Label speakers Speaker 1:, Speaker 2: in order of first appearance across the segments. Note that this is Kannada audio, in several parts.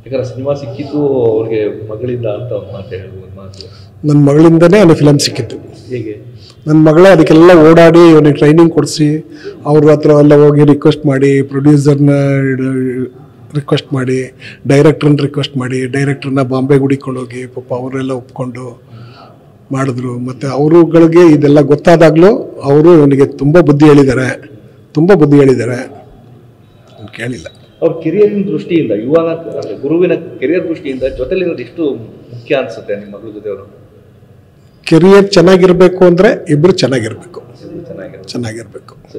Speaker 1: ಯಾಕಂದ್ರೆ ಸಿನಿಮಾ ಸಿಕ್ಕಿದ್ದು ಅವ್ರಿಗೆ ಮಗಳಿಂದ ಅಂತ ಒಂದು ಮಾತು ಹೇಳ್ಬೋದು ಮಾತು.
Speaker 2: ನನ್ನ ಮಗಳಿಂದನೇ ಅವನಿಗೆ ಫಿಲಮ್ ಸಿಕ್ಕಿತ್ತು.
Speaker 1: ಹೇಗೆ?
Speaker 2: ನನ್ನ ಮಗಳೇ ಅದಕ್ಕೆಲ್ಲ ಓಡಾಡಿ ಅವನಿಗೆ ಟ್ರೈನಿಂಗ್ ಕೊಡಿಸಿ ಅವ್ರ ಹತ್ರ ಎಲ್ಲ ಹೋಗಿ ರಿಕ್ವೆಸ್ಟ್ ಮಾಡಿ, ಪ್ರೊಡ್ಯೂಸರ್ನ ರಿಕ್ವೆಸ್ಟ್ ಮಾಡಿ, ಡೈರೆಕ್ಟ್ರನ್ನ ರಿಕ್ವೆಸ್ಟ್ ಮಾಡಿ, ಡೈರೆಕ್ಟ್ರನ್ನ ಬಾಂಬೆಗೆ ಹುಡಿಕೊಂಡೋಗಿ ಪಾಪ ಅವರೆಲ್ಲ ಒಪ್ಕೊಂಡು ಮಾಡಿದ್ರು. ಮತ್ತು ಅವರುಗಳಿಗೆ ಇದೆಲ್ಲ ಗೊತ್ತಾದಾಗಲೂ ಅವರು ಇವನಿಗೆ ತುಂಬ ಬುದ್ಧಿ ಹೇಳಿದ್ದಾರೆ. ಕೇಳಿಲ್ಲ.
Speaker 1: ಅವ್ರ ಕೆರಿಯರಿನ ದೃಷ್ಟಿಯಿಂದ, ಯುವನ ಗುರುವಿನ ಕೆರಿಯರ್ ದೃಷ್ಟಿಯಿಂದ ಜೊತೆಲಿರೋದು ಎಷ್ಟು ಮುಖ್ಯ ಅನ್ಸುತ್ತೆ ನಿಮ್ಮ ಮಗಳ ಜೊತೆ? ಅವರು
Speaker 2: ಕೆರಿಯರ್ ಚೆನ್ನಾಗಿರ್ಬೇಕು ಅಂದರೆ ಇಬ್ಬರು ಚೆನ್ನಾಗಿರ್ಬೇಕು.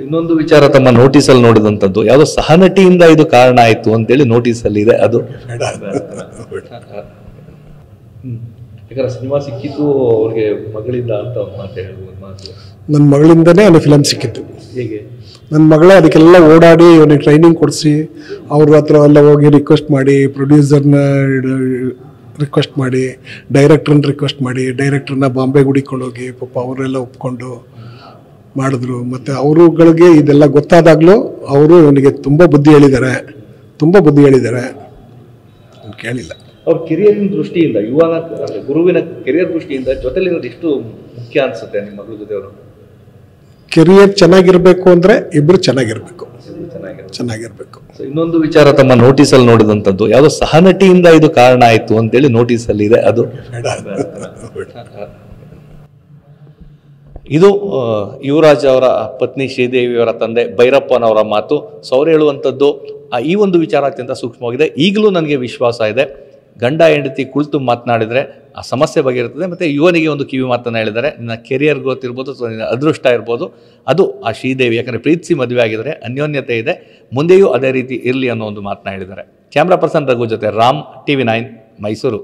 Speaker 1: ಇನ್ನೊಂದು ವಿಚಾರ ತಮ್ಮ ನೋಟಿಸಲ್ಲಿ ನೋಡಿದಂಥದ್ದು, ಯಾವುದೋ ಸಹನಟಿಯಿಂದ ಇದು ಕಾರಣ ಆಯಿತು ಅಂತೇಳಿ ನೋಟಿಸಲ್ಲಿ ಇದೆ. ಅದು ಯಾಕಂದ್ರೆ ಸಿನಿಮಾ ಸಿಕ್ಕಿದ್ದು ಅವ್ರಿಗೆ ಮಗಳಿಂದ ಅಂತ ಒಂದು ಮಾತು ಹೇಳ್ಬೋದು ಮಾತು.
Speaker 2: ನನ್ನ ಮಗಳಿಂದನೇ ಅವನಿಗೆ ಫಿಲಮ್ ಸಿಕ್ಕಿತ್ತು.
Speaker 1: ಹೇಗೆ?
Speaker 2: ನನ್ನ ಮಗಳೇ ಅದಕ್ಕೆಲ್ಲ ಓಡಾಡಿ ಅವನಿಗೆ ಟ್ರೈನಿಂಗ್ ಕೊಡಿಸಿ ಅವ್ರ ಹತ್ರ ಎಲ್ಲ ಹೋಗಿ ರಿಕ್ವೆಸ್ಟ್ ಮಾಡಿ, ಪ್ರೊಡ್ಯೂಸರ್ನ ರಿಕ್ವೆಸ್ಟ್ ಮಾಡಿ, ಡೈರೆಕ್ಟ್ರನ್ನ ರಿಕ್ವೆಸ್ಟ್ ಮಾಡಿ, ಡೈರೆಕ್ಟ್ರನ್ನ ಬಾಂಬೆಗೆ ಹುಡಿಕೊಂಡೋಗಿ ಪಾಪ ಅವರೆಲ್ಲ ಒಪ್ಕೊಂಡು ಮಾಡಿದ್ರು. ಮತ್ತು ಅವರುಗಳಿಗೆ ಇದೆಲ್ಲ ಗೊತ್ತಾದಾಗಲೂ ಅವರು ಇವನಿಗೆ ತುಂಬ ಬುದ್ಧಿ ಹೇಳಿದ್ದಾರೆ. ಕೇಳಿಲ್ಲ.
Speaker 1: ಅವ್ರ ಕೆರಿಯರಿನ ದೃಷ್ಟಿಯಿಂದ, ಯುವನ ಗುರುವಿನ ಕೆರಿಯರ್ ದೃಷ್ಟಿಯಿಂದ ಜೊತೆಲಿರೋದು ಎಷ್ಟು ಮುಖ್ಯ ಅನ್ಸುತ್ತೆ ನಿಮ್ಮ ಮಗಳ ಜೊತೆ? ಅವರು
Speaker 2: ಕೆರಿಯರ್ ಚೆನ್ನಾಗಿರ್ಬೇಕು ಅಂದರೆ ಇಬ್ಬರು ಚೆನ್ನಾಗಿರ್ಬೇಕು.
Speaker 1: ಇನ್ನೊಂದು ವಿಚಾರ ತಮ್ಮ ನೋಟಿಸಲ್ಲಿ ನೋಡಿದಂಥದ್ದು, ಯಾವುದೋ ಸಹನಟಿಯಿಂದ ಇದು ಕಾರಣ ಆಯಿತು ಅಂತೇಳಿ ನೋಟಿಸಲ್ಲಿ ಇದೆ. ಅದು ಇದು ಯುವರಾಜ್ ಅವರ ಪತ್ನಿ ಶ್ರೀದೇವಿಯವರ ತಂದೆ ಭೈರಪ್ಪನವರ ಮಾತು. ಸೊ ಅವ್ರು ಹೇಳುವಂಥದ್ದು ಈ ಒಂದು ವಿಚಾರ ಅತ್ಯಂತ ಸೂಕ್ಷ್ಮವಾಗಿದೆ. ಈಗಲೂ ನನಗೆ ವಿಶ್ವಾಸ ಇದೆ, ಗಂಡ ಹೆಂಡತಿ ಕುಳಿತು ಮಾತನಾಡಿದರೆ ಆ ಸಮಸ್ಯೆ ಬಗೆಯಿರ್ತದೆ. ಮತ್ತು ಯುವನಿಗೆ ಒಂದು ಕಿವಿ ಮಾತನ್ನು ಹೇಳಿದ್ದಾರೆ, ನಿನ್ನ ಕೆರಿಯರ್ ಗ್ರೋತ್ ಇರ್ಬೋದು ಅಥವಾ ನಿನ್ನ ಅದೃಷ್ಟ ಇರ್ಬೋದು, ಅದು ಆ ಶ್ರೀದೇವಿ. ಯಾಕಂದರೆ ಪ್ರೀತಿಸಿ ಮದುವೆ ಆಗಿದ್ದಾರೆ, ಅನ್ಯೋನ್ಯತೆ ಇದೆ, ಮುಂದೆಯೂ ಅದೇ ರೀತಿ ಇರಲಿ ಅನ್ನೋ ಒಂದು ಮಾತನ್ನ ಹೇಳಿದ್ದಾರೆ. ಕ್ಯಾಮ್ರಾ ಪರ್ಸನ್ ರಘು ಜೊತೆ ರಾಮ್, TV9 ಮೈಸೂರು.